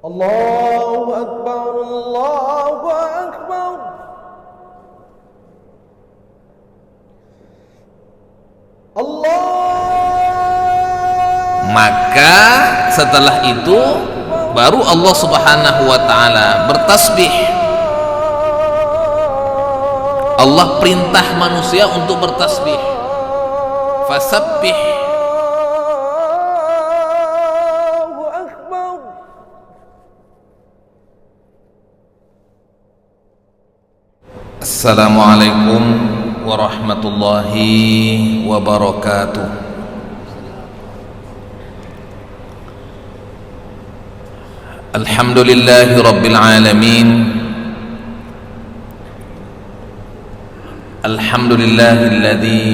Allahu Akbar, Allahu Akbar. Allah. Maka setelah itu baru Allah Subhanahu wa ta'ala bertasbih. Allah perintah manusia untuk bertasbih. Fasabbih. Assalamualaikum warahmatullahi wabarakatuh. Alhamdulillahi rabbil alamin. Alhamdulillahilladzi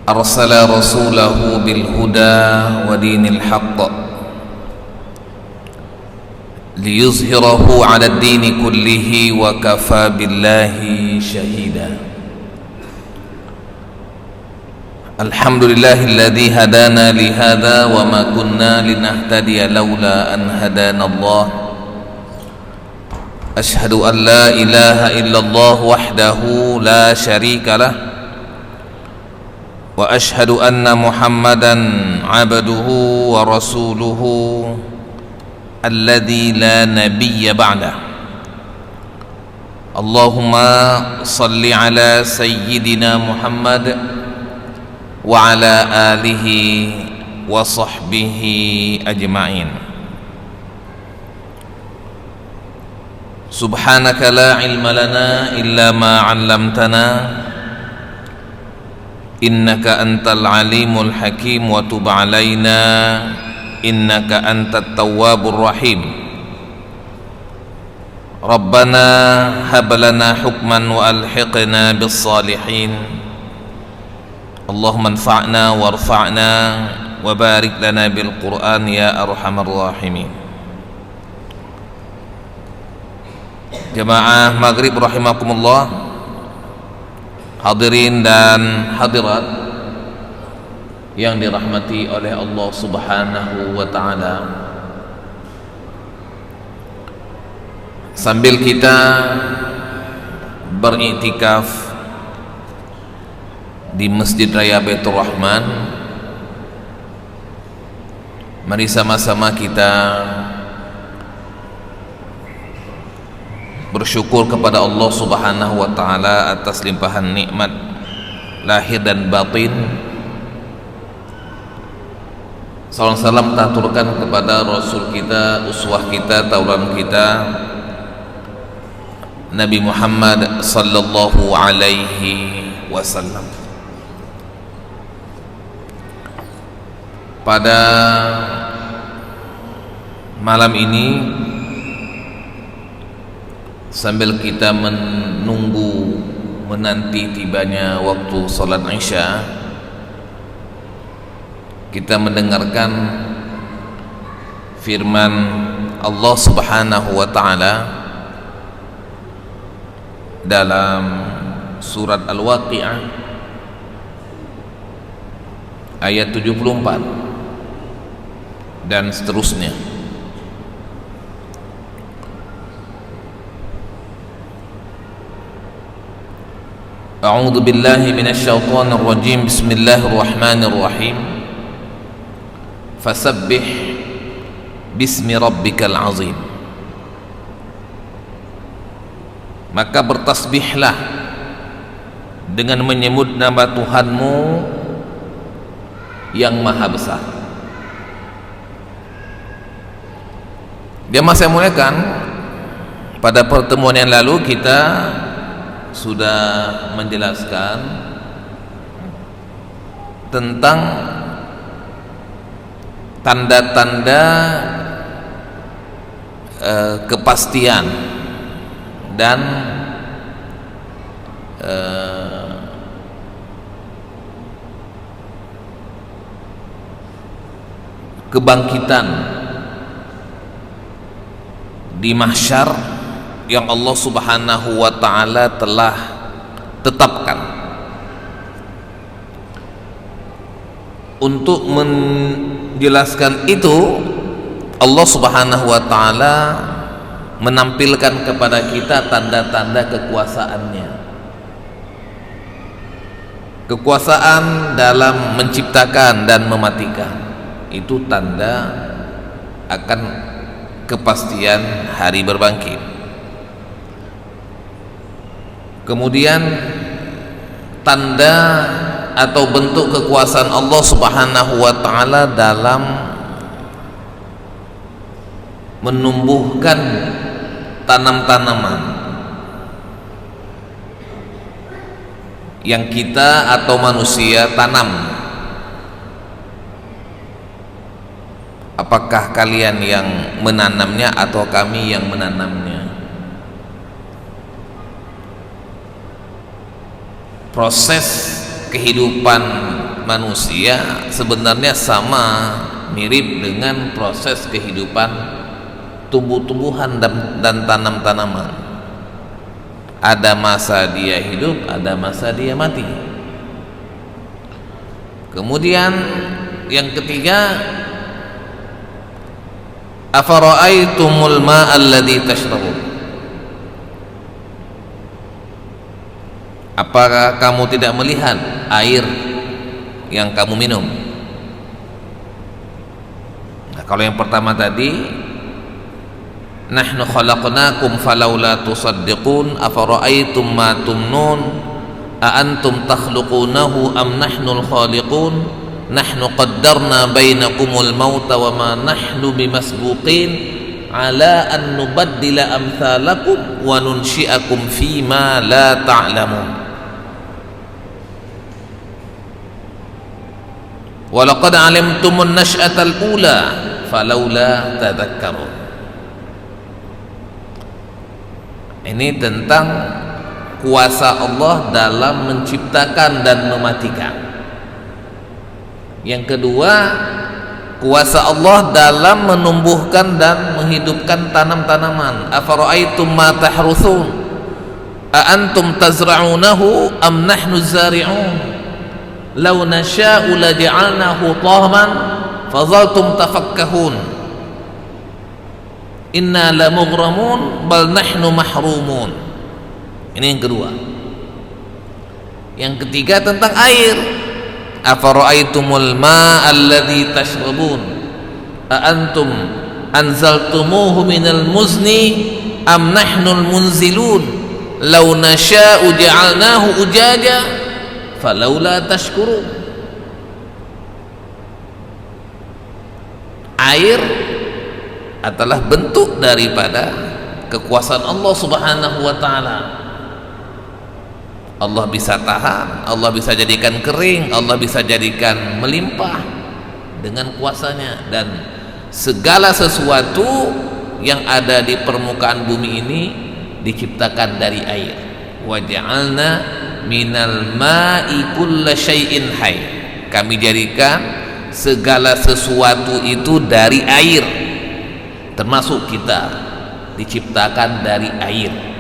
arsala rasulahu bil huda wa dinil haqq liyuzhirahu 'ala ad-dini kullihi wa kafa billahi shahida. Alhamdulillahilladzi hadana li hadza wa ma kunna linahtadiya laula an hadana Allah. Ashhadu an la ilaha illallah wahdahu la syarika lah wa ashhadu anna Muhammadan 'abduhu wa rasuluhu alladzi la nabiyya ba'dah. Allahumma salli ala sayyidina Muhammad wa ala alihi wa sahbihi ajma'in. Subhanaka la ilma lana illa ma 'allamtana innaka antal alimul hakim wa tub 'alaina innaka antat tawwabur rahim. Rabbana hab lana hukman wa alhiqna bis salihin. Allahumma anfa'na warfa'na wa barik lana bil Qur'an ya arhamar rahimin. Jamaah maghrib rahimakumullah, hadirin dan hadirat yang dirahmati oleh Allah Subhanahu wa ta'ala. Sambil kita beriktikaf di Masjid Raya Baitur Rahman, mari sama-sama kita bersyukur kepada Allah Subhanahu wa ta'ala atas limpahan nikmat lahir dan batin. Salam kita aturkan kepada Rasul kita, uswah kita, tauladan kita, Nabi Muhammad sallallahu alaihi wasallam. Pada malam ini, sambil kita menanti tibanya waktu salat Isya, kita mendengarkan firman Allah Subhanahu wa ta'ala dalam surat Al-Waqi'ah ayat 74 dan seterusnya. A'udzu billahi minasyaitonir rajim. Bismillahirrahmanirrahim. Fasabbih bismi rabbikal azim. Maka bertasbihlah dengan menyebut nama Tuhanmu yang maha besar. Jemaah saya muliakan, pada pertemuan yang lalu kita sudah menjelaskan tentang tanda-tanda kepastian dan kebangkitan di mahsyar yang Allah Subhanahu wa ta'ala telah tetapkan. Untuk menjelaskan itu, Allah Subhanahu wa taala menampilkan kepada kita tanda-tanda kekuasaannya. Kekuasaan dalam menciptakan dan mematikan itu tanda akan kepastian hari berbangkit. Kemudian tanda atau bentuk kekuasaan Allah Subhanahu wa taala dalam menumbuhkan tanam-tanaman yang kita atau manusia tanam. Apakah kalian yang menanamnya atau kami yang menanamnya? Proses kehidupan manusia sebenarnya sama, mirip dengan proses kehidupan tumbuh-tumbuhan dan tanam-tanaman. Ada masa dia hidup, ada masa dia mati. Kemudian yang ketiga, afara'aitumul ma'a alladhi tashrabun, apakah kamu tidak melihat air yang kamu minum? Nah, kalau yang pertama tadi, nahnu khalaqnakum falawla tusaddiqun afara'aitum ma tumnun a antum takhluqunahu am nahnul khaliqun nahnu qaddarna bainakumul mauta wa ma nahnu bimasbuqin ala an nubaddila amthalakum wa nunsyi'akum fima la ta'lamun wa laqad 'alimtumun nash'atal ula falawla tadhakkarun. Ini tentang kuasa Allah dalam menciptakan dan mematikan. Yang kedua, kuasa Allah dalam menumbuhkan dan menghidupkan tanam-tanaman. Afara'aitum ma tahruthun a antum tazra'unahu am nahnu zari'un law nasha'u laja'alnahu tahman fadhaltum tafakkahun inna lamughramun bal nahnu mahrumun. Ini yang kedua. Yang ketiga tentang air. Afara'aitumul ma'a alladhi tashrabun a antum anzaltumuhu minal muzni am nahnul munzilun law nasha'u ja'alnahu ujaja falawla tashkurun. Air adalah bentuk daripada kekuasaan Allah Subhanahu wa taala. Allah bisa tahan, Allah bisa jadikan kering, Allah bisa jadikan melimpah dengan kuasanya, dan segala sesuatu yang ada di permukaan bumi ini diciptakan dari air. Wa ja'alna minal ma'i kulla syai'in hayy. Kami jadikan segala sesuatu itu dari air, termasuk kita diciptakan dari air.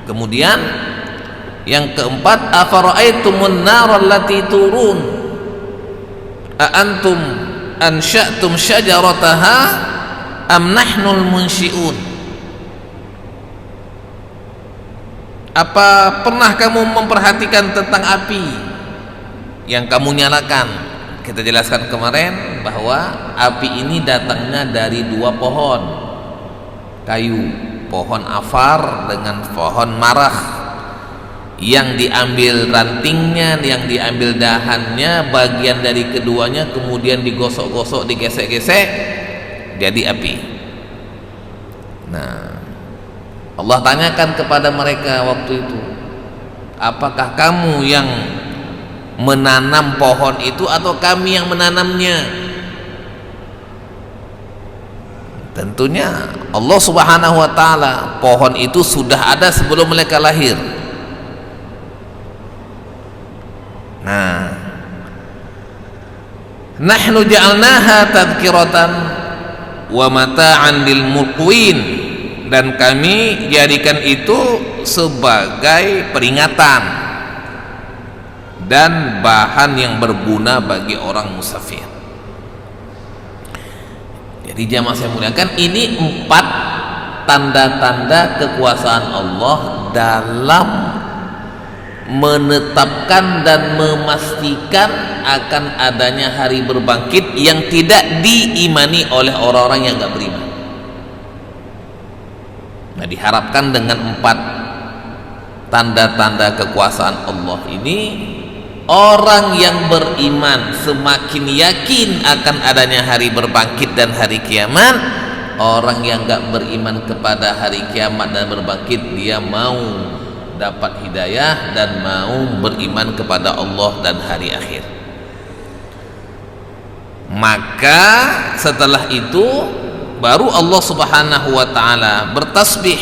Kemudian yang keempat, afara'aitumun nar allati turun a antum ansha'tum syajarataha am nahnul munsyi'un. Apa pernah kamu memperhatikan tentang api yang kamu nyalakan? Kita jelaskan kemarin bahwa api ini datangnya dari dua pohon kayu, pohon afar dengan pohon marah, yang diambil rantingnya, yang diambil dahannya, bagian dari keduanya kemudian digosok-gosok, digesek-gesek, jadi api. Nah, Allah tanyakan kepada mereka waktu itu, apakah kamu yang menanam pohon itu atau kami yang menanamnya? Tentunya Allah Subhanahu wa taala, pohon itu sudah ada sebelum mereka lahir. Nah, nahnu ja'alnaha tadhkiratan wa mata'an lil muqwin, dan kami jadikan itu sebagai peringatan dan bahan yang berguna bagi orang musafir. Jadi jamaah saya muliakan, ini 4 tanda-tanda kekuasaan Allah dalam menetapkan dan memastikan akan adanya hari berbangkit yang tidak diimani oleh orang-orang yang enggak beriman. Nah, diharapkan dengan 4 tanda-tanda kekuasaan Allah ini, orang yang beriman semakin yakin akan adanya hari berbangkit dan hari kiamat. Orang yang enggak beriman kepada hari kiamat dan berbangkit, dia mau dapat hidayah dan mau beriman kepada Allah dan hari akhir. Maka setelah itu baru Allah Subhanahu wa ta'ala bertasbih.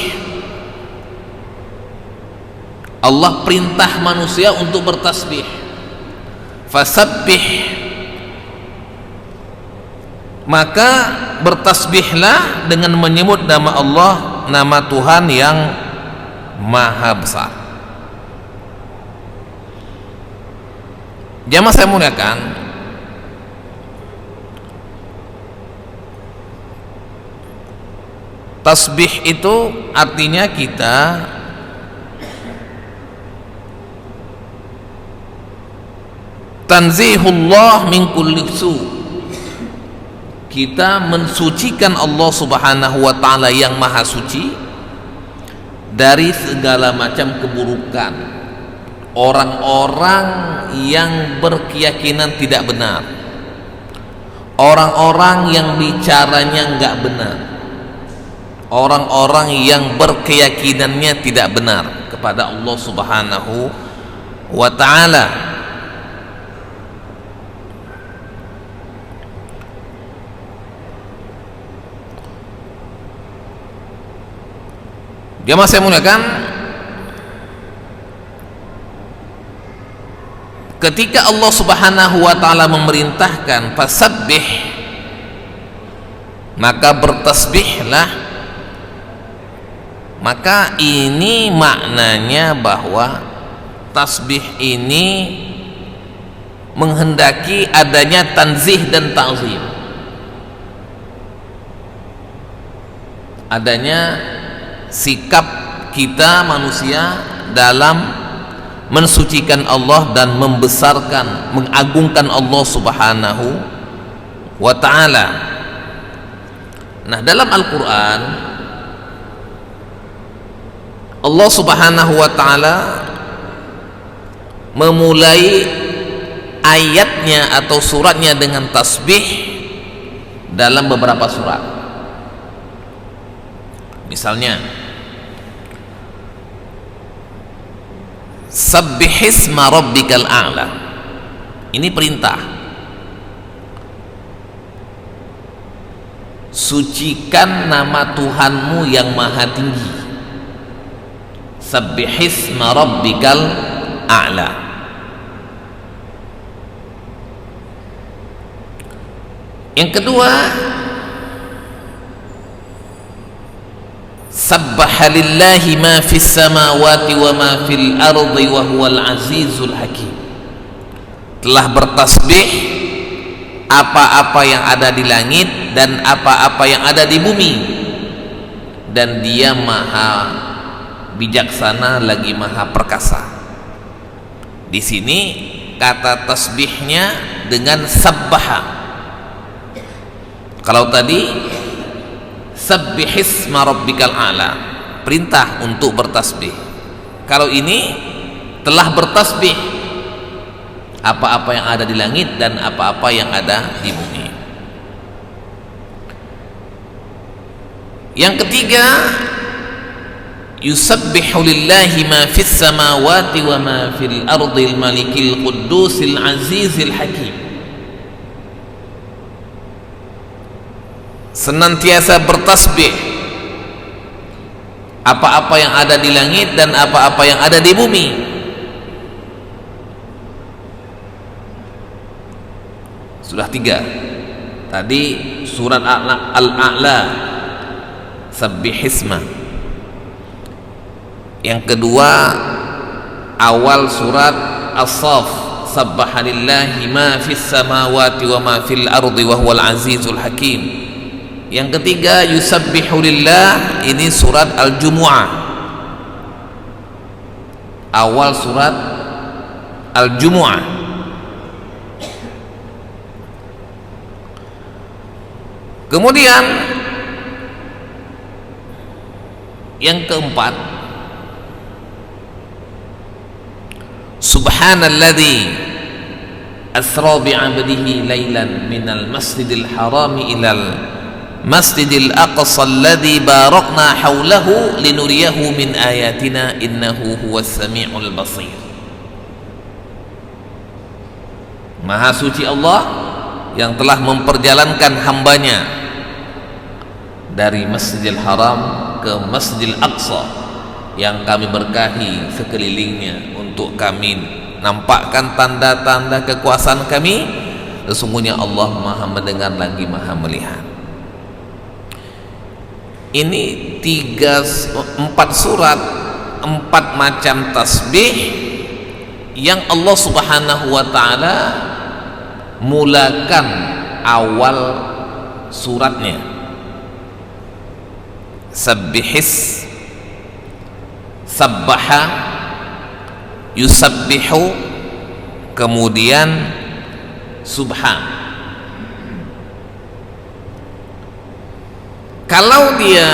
Allah perintah manusia untuk bertasbih. Fasabbih, maka bertasbihlah dengan menyebut nama Allah, nama Tuhan yang Maha Besar. Jamaah saya muliakan, tasbih itu artinya kita tanzihullah min kulli su', kita mensucikan Allah Subhanahu wa ta'ala yang maha suci dari segala macam keburukan orang-orang yang berkeyakinan tidak benar, orang-orang yang bicaranya enggak benar, orang-orang yang berkeyakinannya tidak benar kepada Allah Subhanahu wa ta'ala. Jamaah saya muliakan, ketika Allah Subhanahu wa ta'ala memerintahkan fasabbih, maka bertasbihlah, maka ini maknanya bahwa tasbih ini menghendaki adanya tanzih dan ta'zim, adanya sikap kita manusia dalam mensucikan Allah dan membesarkan, mengagungkan Allah Subhanahu wa ta'ala. Nah, dalam Al-Quran Allah Subhanahu wa ta'ala memulai ayatnya atau suratnya dengan tasbih dalam beberapa surat. Misalnya, sabbihisma rabbikal a'la, ini perintah, sucikan nama Tuhanmu yang maha tinggi. Sabbihisma rabbikal a'la. Yang kedua, sabbaha lillahi ma fis samawati wa ma fil ardi wa huwal azizul hakim. Telah bertasbih apa-apa yang ada di langit dan apa-apa yang ada di bumi, dan dia maha bijaksana lagi maha perkasa. Di sini kata tasbihnya dengan sabbaha. Kalau tadi sabbihisma rabbikal a'la, perintah untuk bertasbih. Kalau ini telah bertasbih apa-apa yang ada di langit dan apa-apa yang ada di bumi. Yang ketiga, yusabbihu lillahi ma fis samawati wa ma fil ardil malikil quddusil azizil hakim. Senantiasa bertasbih apa-apa yang ada di langit dan apa-apa yang ada di bumi. Sudah 3 tadi surat Al-A'la, sabbihisma. Yang kedua awal surat As-Saff, sabbaha lillahi ma fis samawati wa ma fil ardi wa huwal azizul hakim. Yang ketiga yusabbihu lillah, ini surat Al-Jumu'ah, awal surat Al-Jumu'ah. Kemudian yang keempat, subhanalladzi asra bi'abdihi lailan minal masjidil harami ilal masjidil aqsa alladzi barakna haulahu linuriyahu min ayatina innahu huwas sami'ul basir. Maha suci Allah yang telah memperjalankan hambanya dari Masjidil Haram ke Masjidil Aqsa yang kami berkahi sekelilingnya untuk kami nampakkan tanda-tanda kekuasaan kami. Sesungguhnya Allah Maha mendengar lagi Maha melihat. Ini 4 surat, 4 macam tasbih yang Allah Subhanahu wa ta'ala mulakan awal suratnya. Sabbihis, sabbaha, yusabbihu, kemudian subhan. Kalau dia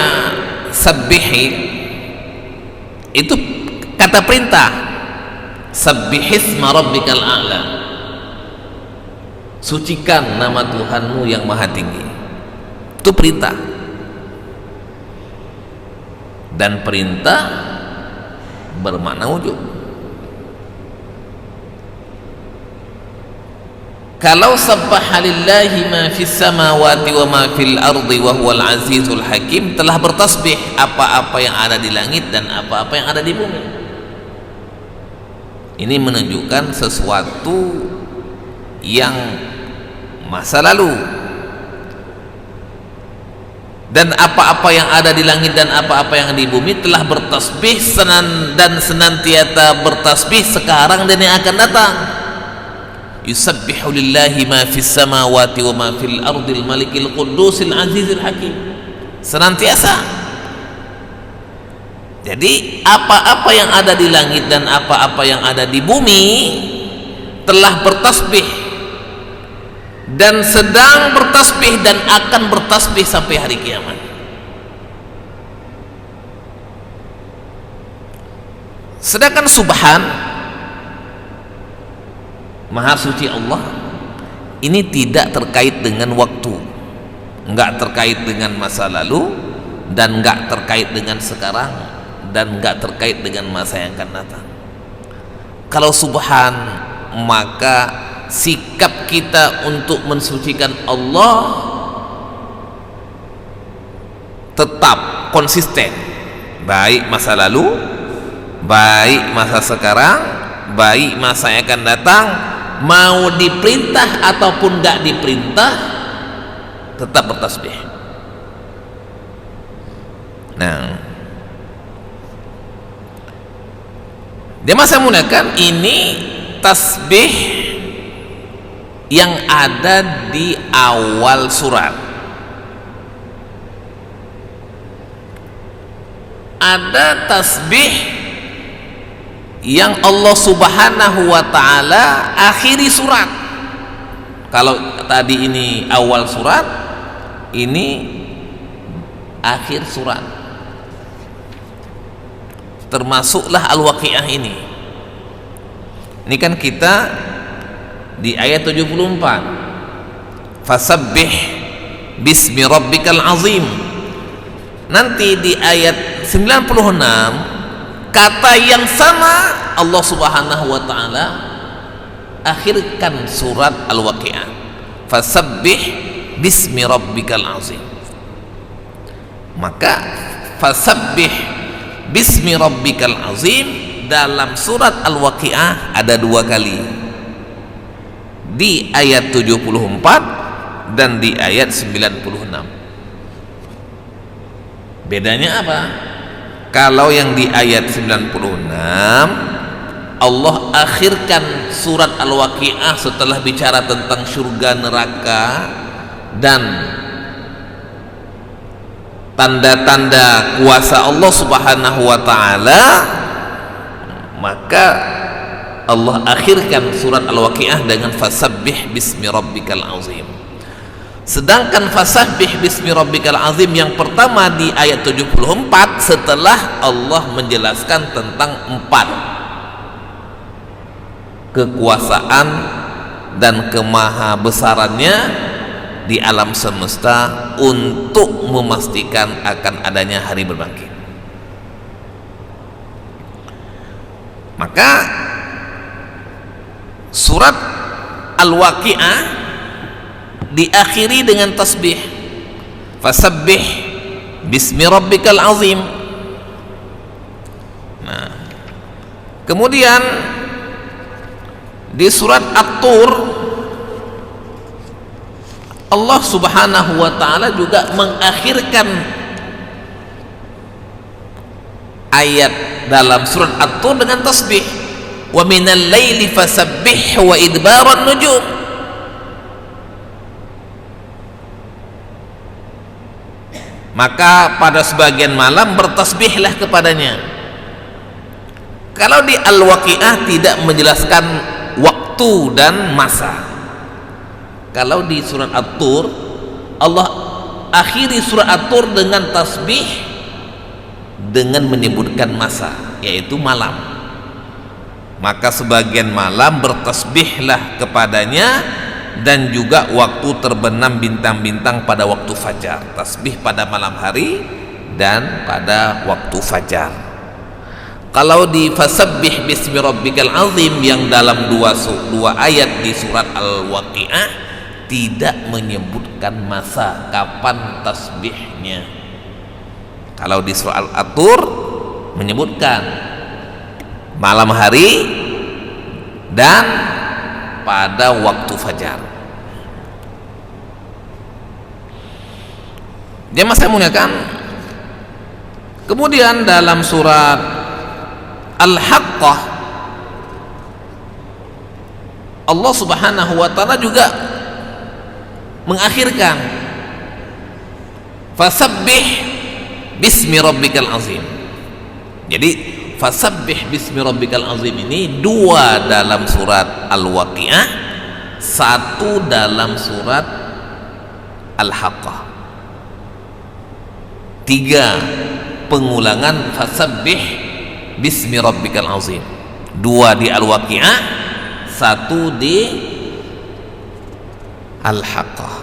sabbihi itu kata perintah, sabbihisma rabbikal a'la, sucikan nama Tuhanmu yang maha tinggi. Itu perintah, dan perintah bermakna wujub. Kalau sabbaha lillahi ma fis samawati wa ma fil ardi wa huwal azizul hakim, telah bertasbih apa-apa yang ada di langit dan apa-apa yang ada di bumi. Ini menunjukkan sesuatu yang masa lalu, dan apa-apa yang ada di langit dan apa-apa yang di bumi telah bertasbih dan senantiasa bertasbih sekarang dan yang akan datang. Yusabbihu lillahi ma fis samawati wa ma fil ardil malikil qudusil azizil hakim, senantiasa. Jadi apa-apa yang ada di langit dan apa-apa yang ada di bumi telah bertasbih dan sedang bertasbih dan akan bertasbih sampai hari kiamat. Sedangkan subhan, maha suci Allah, ini tidak terkait dengan waktu, enggak terkait dengan masa lalu, dan enggak terkait dengan sekarang, dan enggak terkait dengan masa yang akan datang. Kalau subhan, maka sikap kita untuk mensucikan Allah tetap konsisten, baik masa lalu, baik masa sekarang, baik masa yang akan datang. Mau diperintah ataupun enggak diperintah, tetap bertasbih. Nah, dia masih menggunakan ini tasbih yang ada di awal surat. Ada tasbih yang Allah Subhanahu wa ta'ala akhiri surat. Kalau tadi ini awal surat, ini akhir surat. Termasuklah Al-Waqi'ah ini. Ini kan kita di ayat 74, fasabbih bismi rabbikal azim. Nanti di ayat 96 kata yang sama Allah Subhanahu wa ta'ala akhirkan surat Al-Waqi'ah, fasabbih bismi rabbikal azim. Maka fasabbih bismi rabbikal azim dalam surat Al-Waqi'ah ada 2 kali, di ayat 74 dan di ayat 96. Bedanya apa? Kalau yang di ayat 96 Allah akhirkan surat Al-Waqiah setelah bicara tentang surga neraka dan tanda-tanda kuasa Allah Subhanahu wa taala, maka Allah akhirkan surat Al-Waqiah dengan fasabbih bismi rabbikal azim. Sedangkan fasabbih bismi rabbikal azim yang pertama di ayat 74 setelah Allah menjelaskan tentang 4 kekuasaan dan kemahabesarannya di alam semesta untuk memastikan akan adanya hari berbangkit. Maka surat Al-Waqiah diakhiri dengan tasbih, fasabbih bismi rabbikal azim. Nah, kemudian di surat At-Tur Allah Subhanahu wa taala juga mengakhirkan ayat dalam surat At-Tur dengan tasbih, wa minal laili fasabbih wa idbaran nujum. Maka pada sebagian malam bertasbihlah kepadanya. Kalau di Al-Waqiah tidak menjelaskan waktu dan masa. Kalau di surat At-Tur Allah akhiri surat At-Tur dengan tasbih dengan menyebutkan masa, yaitu malam. Maka sebagian malam bertasbihlah kepadanya, dan juga waktu terbenam bintang-bintang pada waktu fajar, tasbih pada malam hari dan pada waktu fajar. Kalau di fasabbih bismi rabbikal azim yang dalam dua ayat di surat Al-Waqiah tidak menyebutkan masa kapan tasbihnya. Kalau di surat At-Tur menyebutkan malam hari dan pada waktu fajar. Jemaah saya muliakan, kemudian dalam surat Al-Haqqah Allah Subhanahu wa taala juga mengakhirkan fasabbih bismi rabbikal azim. Jadi fasabbih bismi rabbikal azim ini dua dalam surat Al-Waqiah, satu dalam surat Al-Haqqah. Tiga pengulangan fasabbih bismi rabbikal azim, dua di Al-Waqiah, satu di Al-Haqqah.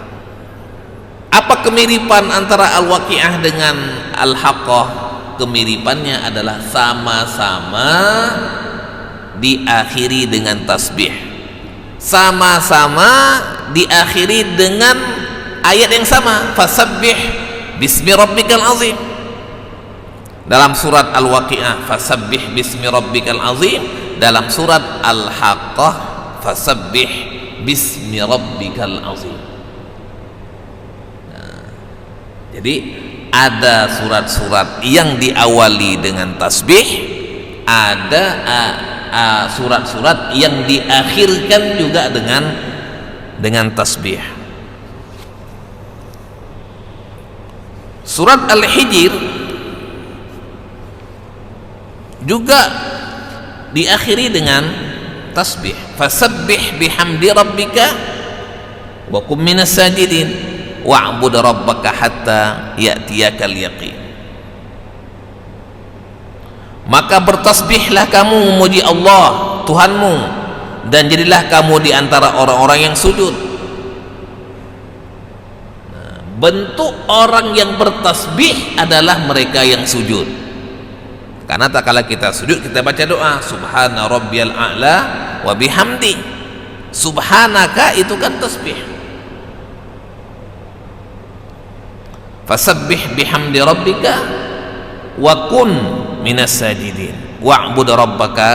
Apa kemiripan antara Al-Waqiah dengan Al-Haqqah? Kemiripannya adalah sama-sama diakhiri dengan tasbih, sama-sama diakhiri dengan ayat yang sama, fasabbih bismi rabbikal azim. Dalam surat Al-Waqiah fasabbih bismi rabbikal azim, dalam surat Al-Haqqah fasabbih bismi rabbikal azim. Nah, jadi ada surat-surat yang diawali dengan tasbih, ada surat-surat yang diakhirkan juga dengan tasbih. Surat Al-Hijr juga diakhiri dengan tasbih, fasabbih bihamdi rabbika wa kum minas sajidin wa'bud rabbaka hatta ya'tiyakal yaqin. Maka bertasbihlah kamu memuji Allah Tuhanmu, dan jadilah kamu di antara orang-orang yang sujud. Nah, bentuk orang yang bertasbih adalah mereka yang sujud. Karena tak kala kita sujud kita baca doa subhana rabbiyal a'la wa bihamdi. Subhanaka itu kan tasbih. Fasabbih bihamdi rabbika wa kun minas sajidin wa'bud rabbaka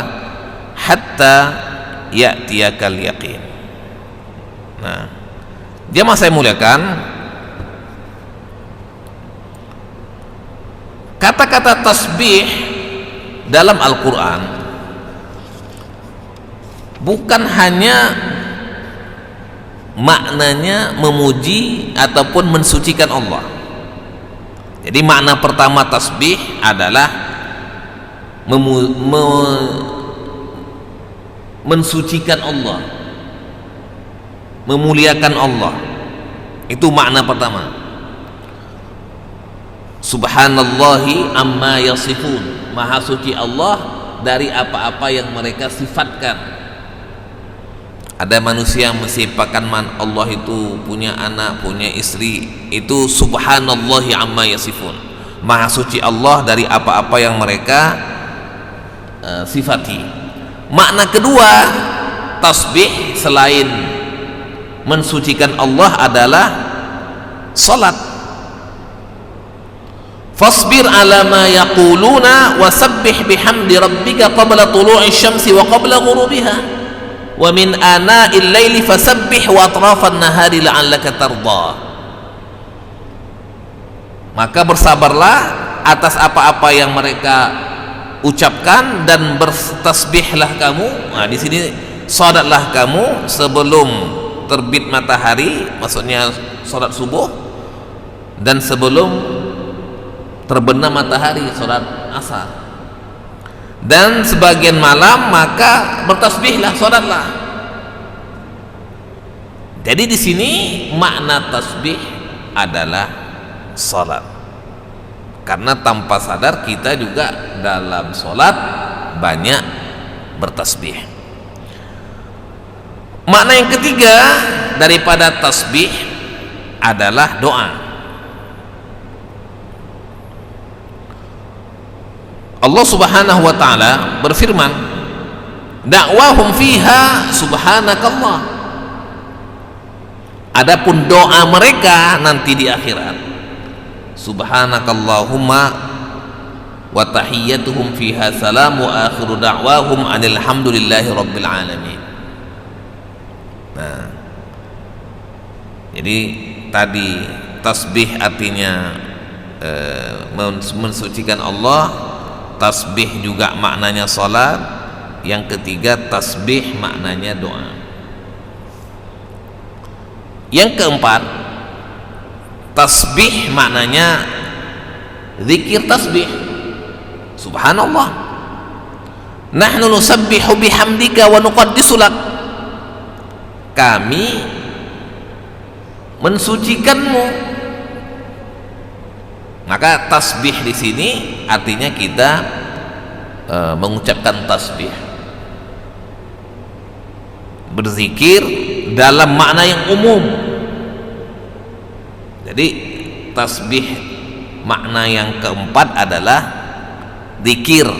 hatta ya'tiyakal yaqin. Nah, jemaah saya muliakan, kata-kata tasbih dalam Al-Quran bukan hanya maknanya memuji ataupun mensucikan Allah. Jadi makna pertama tasbih adalah mensucikan Allah, memuliakan Allah. Itu makna pertama. Subhanallahi amma yasifun, maha suci Allah dari apa-apa yang mereka sifatkan. Ada manusia yang mensifatkan Allah itu punya anak, punya istri, itu subhanallahi amma yasifun, maha suci Allah dari apa-apa yang mereka sifati. Makna kedua tasbih selain mensucikan Allah adalah salat. Fasbir ala ma yaquluna wasabbih bihamdi rabbika qabla tulu'i syamsi wa qabla ghurubiha wa min ana'il laili fasabbih wa atrafan nahari la'allaka tarda. Maka bersabarlah atas apa-apa yang mereka ucapkan dan bertasbihlah kamu. Nah, di sini salatlah kamu sebelum terbit matahari, maksudnya salat subuh, dan sebelum terbenam matahari, salat asar, dan sebagian malam maka bertasbihlah, salatlah. Jadi di sini makna tasbih adalah salat, karena tanpa sadar kita juga dalam salat banyak bertasbih. Makna yang ketiga daripada tasbih adalah doa. Allah Subhanahu wa taala berfirman, dakwahum fiha subhanakallah. Adapun doa mereka nanti di akhirat, subhanakallahumma wa tahiyyatuhum fiha salam wa akhiru da'wahum alhamdulillahi rabbil alamin. Nah, jadi tadi tasbih artinya mensucikan Allah, tasbih juga maknanya salat, yang ketiga tasbih maknanya doa, yang keempat tasbih maknanya zikir tasbih. Subhanallah, nahnu nusabbihu bihamdika wa nuqaddisu lak, kami mensucikanmu. Maka tasbih di sini artinya kita mengucapkan tasbih, berzikir dalam makna yang umum. Jadi tasbih makna yang keempat adalah zikir,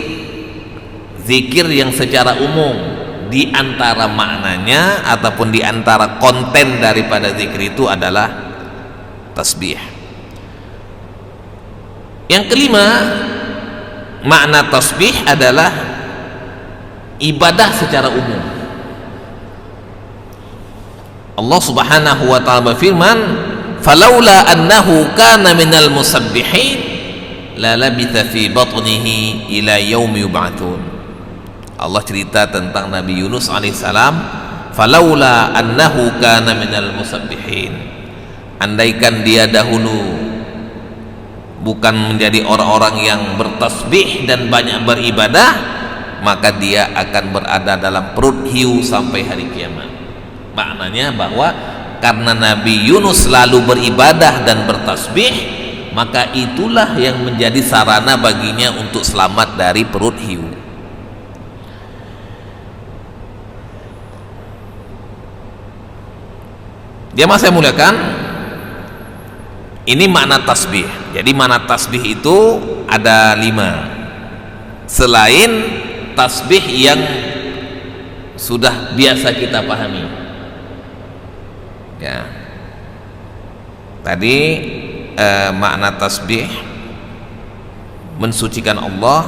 zikir yang secara umum. Di antara maknanya ataupun di antara konten daripada zikir itu adalah tasbih. Yang kelima, makna tasbih adalah ibadah secara umum. Allah Subhanahu wa ta'ala berfirman, falaula annahu kana minal musabbihin la labitha fi batnihi ila yaumi yub'atsun. Allah cerita tentang Nabi Yunus alaihissalam, falaula annahu kana minal musabbihin, andaikan dia dahulu bukan menjadi orang-orang yang bertasbih dan banyak beribadah, maka dia akan berada dalam perut hiu sampai hari kiamat. Maknanya bahwa karena Nabi Yunus selalu beribadah dan bertasbih, maka itulah yang menjadi sarana baginya untuk selamat dari perut hiu. Dia masih muliakan, ini makna tasbih. Jadi makna tasbih itu ada 5 selain tasbih yang sudah biasa kita pahami. Ya, tadi makna tasbih mensucikan Allah,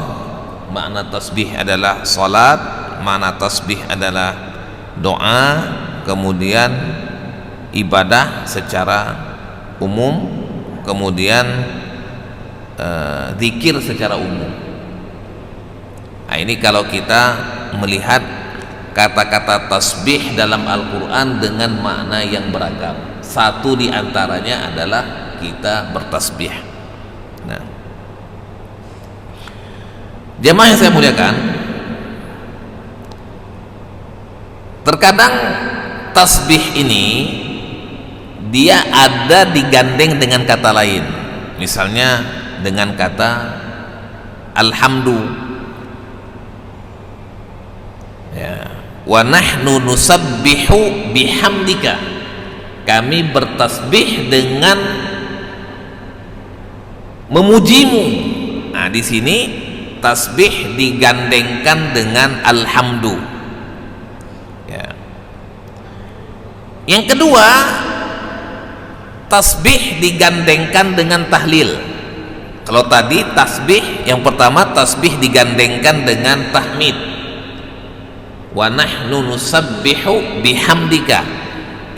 makna tasbih adalah salat, makna tasbih adalah doa, kemudian ibadah secara umum, kemudian zikir secara umum. Nah, ini kalau kita melihat kata-kata tasbih dalam Al-Quran dengan makna yang beragam. Satu di antaranya adalah kita bertasbih. Nah, jemaah yang saya muliakan, terkadang tasbih ini dia ada digandeng dengan kata lain, misalnya dengan kata alhamdu, ya, wa nahnu nusabbihu bihamdika, kami bertasbih dengan memujimu. Nah, di sini tasbih digandengkan dengan alhamdu. Ya. Yang kedua, tasbih digandengkan dengan tahlil. Kalau tadi tasbih yang pertama, tasbih digandengkan dengan tahmid. Wa nahnu nusabbihu bihamdika.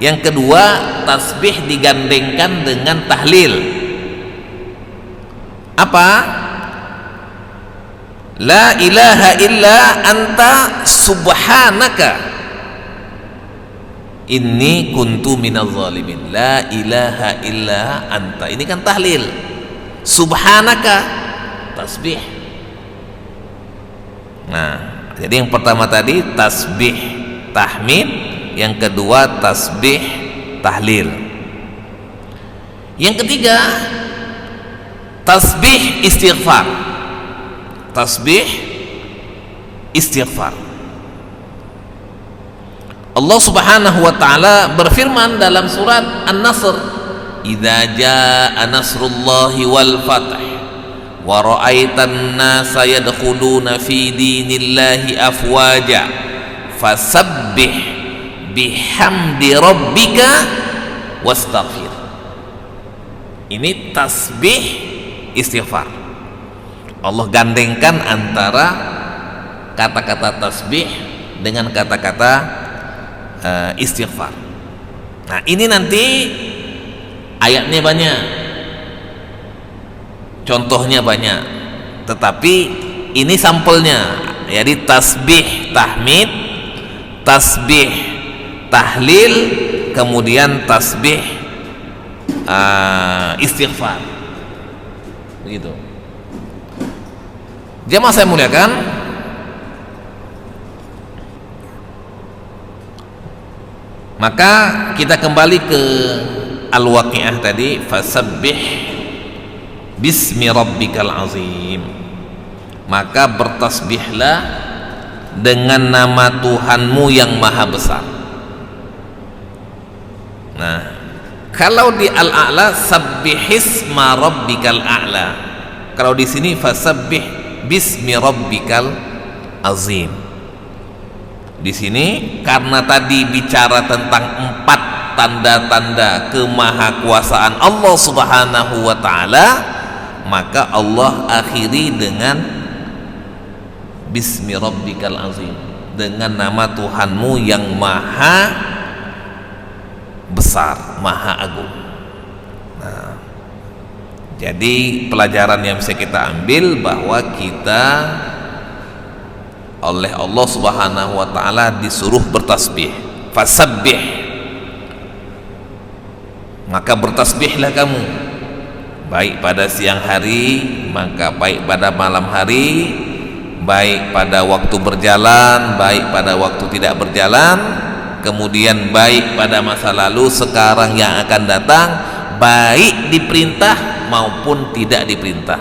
Yang kedua, tasbih digandengkan dengan tahlil. Apa? La ilaha illa anta subhanaka inni kuntu minadz zalimin. La ilaha illa anta, ini kan tahlil. Subhanaka, tasbih. Nah, jadi yang pertama tadi tasbih tahmid, yang kedua tasbih tahlil. Yang ketiga tasbih istighfar. Tasbih istighfar. Allah Subhanahu wa taala berfirman dalam surat An-Nasr, "Idza jaa nasrullahi wal fath wa ra'aitan nasa yadkhuluna fi dinillahi afwaja fasabbih bihamdi rabbika wastaghfir." Ini tasbih istighfar. Allah gandengkan antara kata-kata tasbih dengan kata-kata istighfar. Nah, ini nanti ayatnya banyak, contohnya banyak, tetapi ini sampelnya. Jadi tasbih tahmid, tasbih tahlil, kemudian tasbih istighfar. Begitu. Jemaah saya muliakan, maka kita kembali ke Al-Waqi'ah tadi, fasabbih bismi rabbikal azim, maka bertasbihlah dengan nama Tuhanmu yang maha besar. Nah, kalau di Al-A'la sabbihisma rabbikal a'la, kalau di sini fasabbih bismi rabbikal azim. Di sini karena tadi bicara tentang 4 tanda-tanda kemahakuasaan Allah Subhanahu wa taala, maka Allah akhiri dengan bismi rabbikal azim, dengan nama Tuhanmu yang maha besar, maha agung. Nah, jadi pelajaran yang bisa kita ambil bahwa kita oleh Allah Subhanahu wa taala disuruh bertasbih. Fasabbih, maka bertasbihlah kamu, baik pada siang hari, maka baik pada malam hari, baik pada waktu berjalan, baik pada waktu tidak berjalan, kemudian baik pada masa lalu, sekarang, yang akan datang, baik diperintah maupun tidak diperintah,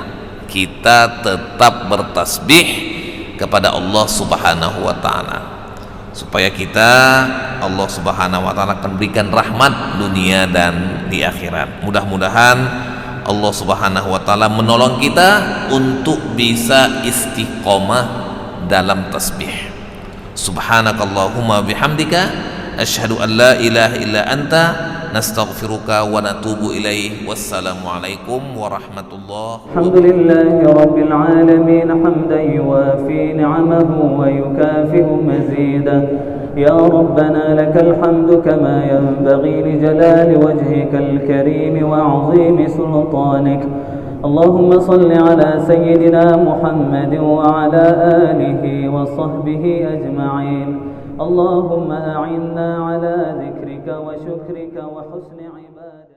kita tetap bertasbih kepada Allah Subhanahu wa taala, supaya kita Allah Subhanahu wa taala akan berikan rahmat dunia dan di akhirat. Mudah-mudahan Allah Subhanahu wa taala menolong kita untuk bisa istiqomah dalam tasbih. Subhanakallahumma bihamdika asyhadu an la ilaha illa anta nastaghfiruka wa natubu ilaih. Wassalamualaikum warahmatullahi wabarakatuh. Alhamdulillahi rabbil alamin hamdan yuwafi ni'amahu wa yukafi'u mazidah. Ya Rabbana lakal hamdu kama yanbaghi li jalali wajhikal karim wa 'azimi sultanik. Allahumma salli ala sayyidina Muhammad wa ala alihi wa sahbihi ajma'in. اللهم أعنا على ذكرك وشكرك وحسن عبادتك